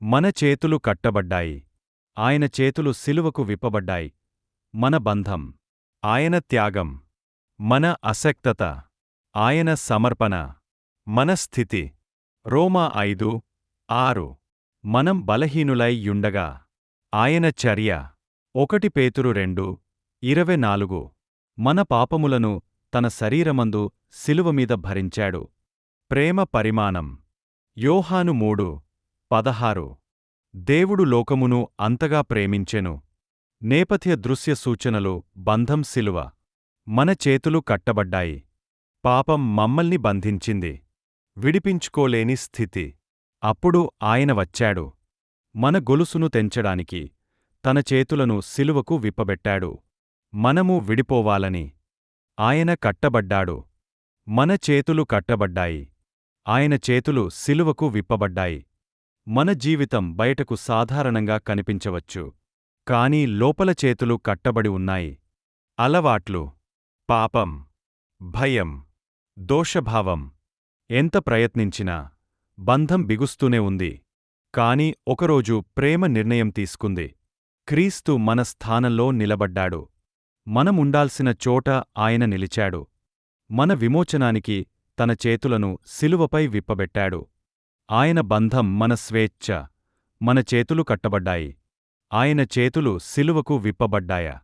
మన చేతులు కట్టబడ్డాయి. ఆయన చేతులు సిలువకు విప్పబడ్డాయి. మన బంధం, ఆయన త్యాగం, మన అశక్తత, ఆయన సమర్పణ, మన స్థితి. రోమా 5:6. మనం బలహీనులై యుండగా ఆయన చర్య. 1 పేతురు 2:24. మన పాపములను తన శరీరమందు సిలువమీద భరించాడు. ప్రేమ పరిమాణం. యోహాను 3:16. దేవుడు లోకమును అంతగా ప్రేమించెను. నేపథ్య దృశ్య సూచనలు. బంధం సిలువ. మన చేతులు కట్టబడ్డాయి. పాపం మమ్మల్ని బంధించింది. విడిపించుకోలేని స్థితి. అప్పుడు ఆయన వచ్చాడు. మన గొలుసును తెంచడానికి తన చేతులను సిలువకు విప్పబెట్టాడు. మనము విడిపోవాలని. ఆయన కట్టబడ్డాడు. మన చేతులు కట్టబడ్డాయి. ఆయన చేతులు సిలువకు విప్పబడ్డాయి. మన జీవితం బయటకు సాధారణంగా కనిపించవచ్చు. కాని లోపల చేతులు కట్టబడి ఉన్నాయి. అలవాట్లు, పాపం, భయం, దోషభావం. ఎంత ప్రయత్నించినా బంధం బిగుస్తూనే ఉంది. కాని ఒకరోజు ప్రేమ నిర్ణయం తీసుకుంది. క్రీస్తు మన స్థానంలో నిలబడ్డాడు. మనముండాల్సిన చోట ఆయన నిలిచాడు. మన విమోచనానికి తన చేతులను సిలువపై విప్పబెట్టాడు. ఆయన బంధం మన స్వేచ్ఛ. మన చేతులు కట్టబడ్డాయి. ఆయన చేతులు సిలువకు విప్పబడ్డాయా?